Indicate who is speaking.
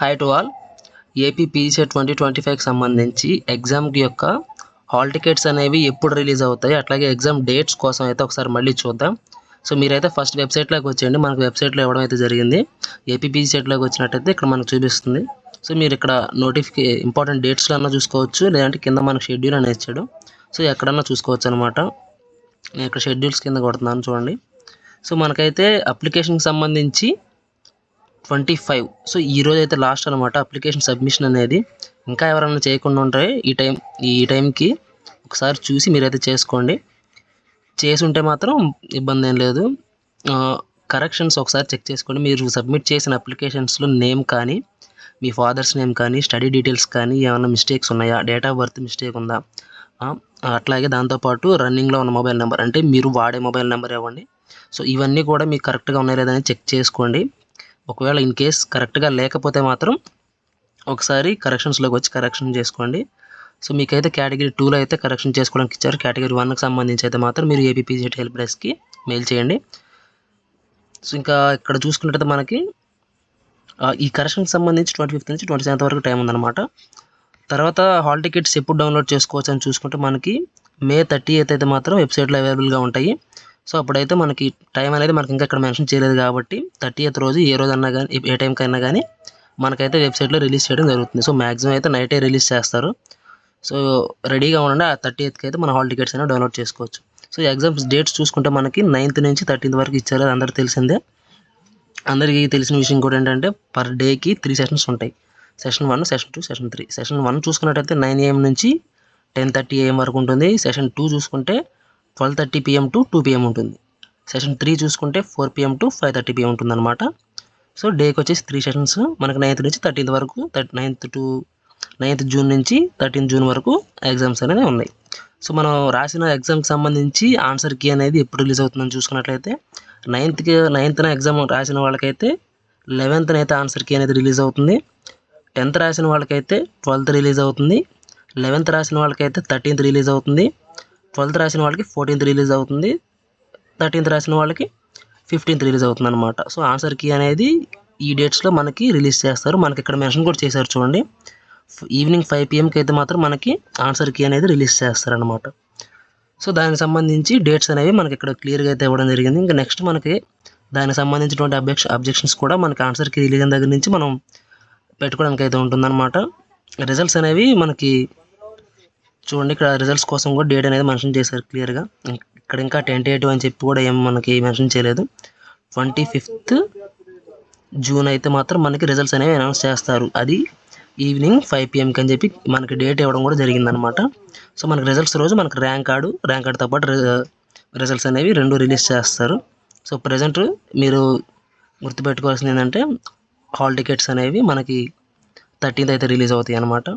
Speaker 1: Hi to all. AP PGCET 2025కి సంబంధించి ఎగ్జామ్కి యొక్క హాల్ టికెట్స్ అనేవి ఎప్పుడు రిలీజ్ అవుతాయి, అట్లాగే ఎగ్జామ్ డేట్స్ కోసం అయితే ఒకసారి మళ్ళీ చూద్దాం. సో మీరైతే ఫస్ట్ వెబ్సైట్లోకి వచ్చేయండి. మనకు వెబ్సైట్లో ఇవ్వడం అయితే జరిగింది. ఏపీ పీజీసెట్లోకి వచ్చినట్టయితే ఇక్కడ మనకు చూపిస్తుంది. సో మీరు ఇక్కడ ఇంపార్టెంట్ డేట్స్లో అన్నా చూసుకోవచ్చు, లేదంటే కింద మనకు షెడ్యూల్ అనేది ఇచ్చాడు. సో ఎక్కడన్నా చూసుకోవచ్చు అనమాట. నేను ఇక్కడ షెడ్యూల్స్ కింద కొడుతున్నాను చూడండి. సో మనకైతే అప్లికేషన్కి సంబంధించి 25. సో ఈరోజు అయితే లాస్ట్ అనమాట అప్లికేషన్ సబ్మిషన్ అనేది. ఇంకా ఎవరైనా చేయకుండా ఉంటాయి ఈ టైంకి ఒకసారి చూసి మీరైతే చేసుకోండి. చేసి ఉంటే మాత్రం ఇబ్బంది ఏం లేదు. కరెక్షన్స్ ఒకసారి చెక్ చేసుకోండి. మీరు సబ్మిట్ చేసిన అప్లికేషన్స్లో నేమ్ కానీ, మీ ఫాదర్స్ నేమ్ కానీ, స్టడీ డీటెయిల్స్ కానీ ఏమైనా మిస్టేక్స్ ఉన్నాయా, డేట్ ఆఫ్ బర్త్ మిస్టేక్ ఉందా, అట్లాగే దాంతోపాటు రన్నింగ్లో ఉన్న మొబైల్ నెంబర్ అంటే మీరు వాడే మొబైల్ నెంబర్ ఇవ్వండి. సో ఇవన్నీ కూడా మీకు కరెక్ట్గా ఉన్నాయా లేదని చెక్ చేసుకోండి. ఒకవేళ ఇన్ కేస్ కరెక్ట్గా లేకపోతే మాత్రం ఒకసారి కరెక్షన్స్లోకి వచ్చి కరెక్షన్ చేసుకోండి. సో మీకైతే కేటగిరీ 2లో అయితే కరెక్షన్ చేసుకోవడానికి ఇచ్చారు. కేటగిరీ 1కి సంబంధించి అయితే మాత్రం మీరు ఏపీ పీజీసెట్ హెల్ప్ డెస్క్కి మెయిల్ చేయండి. సో ఇంకా ఇక్కడ చూసుకున్నట్టయితే మనకి ఈ కరెక్షన్కి సంబంధించి 25th నుంచి 27th వరకు టైం ఉందన్నమాట. తర్వాత హాల్ టికెట్స్ ఎప్పుడు డౌన్లోడ్ చేసుకోవచ్చు అని చూసుకుంటే మనకి May 30th అయితే మాత్రం వెబ్సైట్లో అవైలబుల్గా ఉంటాయి. సో అప్పుడైతే మనకి టైం అనేది మనకి ఇంకా ఇక్కడ మెన్షన్ చేయలేదు కాబట్టి 30th రోజు ఏ రోజు అన్నా కానీ ఏ టైంకైనా కానీ మనకైతే వెబ్సైట్లో రిలీజ్ చేయడం జరుగుతుంది. సో మ్యాక్సిమం అయితే నైటే రిలీజ్ చేస్తారు. సో రెడీగా ఉండండి. ఆ 30th అయితే మన హాల్ టికెట్స్ అయినా డౌన్లోడ్ చేసుకోవచ్చు. సో ఎగ్జామ్స్ డేట్స్ చూసుకుంటే మనకి 9th నుంచి 13th వరకు ఇచ్చారు. అది అందరికీ తెలిసిందే. అందరికీ తెలిసిన విషయం కూడా ఏంటంటే పర్ డేకి 3 సెషన్స్ ఉంటాయి. Session 1, session 2, session 3. సెషన్ 1 చూసుకున్నట్టయితే 9 AM నుంచి 10:30 AM వరకు ఉంటుంది. సెషన్ 2 చూసుకుంటే 12:30 PM టు 2 PM ఉంటుంది. సెషన్ 3 చూసుకుంటే 4 PM టు 5:30 PM ఉంటుంది అనమాట. సో డేకి వచ్చేసి 3 సెషన్స్ మనకి 9th నుంచి 13th వరకు, 9th June నుంచి 13th June వరకు ఎగ్జామ్స్ అనేవి ఉన్నాయి. సో మనం రాసిన ఎగ్జామ్కి సంబంధించి ఆన్సర్ కీ అనేది ఎప్పుడు రిలీజ్ అవుతుందని చూసుకున్నట్లయితే 9th ఎగ్జామ్ రాసిన వాళ్ళకైతే 11th అయితే ఆన్సర్ కీ అనేది రిలీజ్ అవుతుంది. 10th రాసిన వాళ్ళకైతే 12th రిలీజ్ అవుతుంది. 11th రాసిన వాళ్ళకైతే 13th రిలీజ్ అవుతుంది. 12th రాసిన వాళ్ళకి 14th రిలీజ్ అవుతుంది. 13th రాసిన వాళ్ళకి 15th రిలీజ్ అవుతుంది అనమాట. సో ఆన్సర్ కీ అనేది ఈ డేట్స్లో మనకి రిలీజ్ చేస్తారు. మనకి ఇక్కడ మెన్షన్ కూడా చేశారు చూడండి. ఈవినింగ్ 5 PMకి అయితే మాత్రం మనకి ఆన్సర్ కీ అనేది రిలీజ్ చేస్తారనమాట. సో దానికి సంబంధించి డేట్స్ అనేవి మనకి ఇక్కడ క్లియర్గా అయితే ఇవ్వడం జరిగింది. ఇంకా నెక్స్ట్ మనకి దానికి సంబంధించినటువంటి అబ్జెక్షన్స్ కూడా మనకి ఆన్సర్ కీ రిలీజ్ అయిన దగ్గర నుంచి మనం పెట్టుకోవడానికి అయితే ఉంటుందన్నమాట. రిజల్ట్స్ అనేవి మనకి చూడండి, ఇక్కడ రిజల్ట్స్ కోసం కూడా డేట్ అనేది మెన్షన్ చేశారు క్లియర్గా. ఇక్కడ ఇంకా టెంటేటివ్ అని చెప్పి కూడా ఏం మనకి మెన్షన్ చేయలేదు. 25th June అయితే మాత్రం మనకి రిజల్ట్స్ అనేవి అనౌన్స్ చేస్తారు. అది ఈవినింగ్ 5 PMకి అని చెప్పి మనకి డేట్ ఇవ్వడం కూడా జరిగిందనమాట. సో మనకి రిజల్ట్స్ రోజు మనకి ర్యాంక్ కార్డుతో పాటు రిజల్ట్స్ అనేవి 2 రిలీజ్ చేస్తారు. సో ప్రజెంట్ మీరు గుర్తుపెట్టుకోవాల్సింది ఏంటంటే హాల్ టికెట్స్ అనేవి మనకి 13th అయితే రిలీజ్ అవుతాయి అన్నమాట.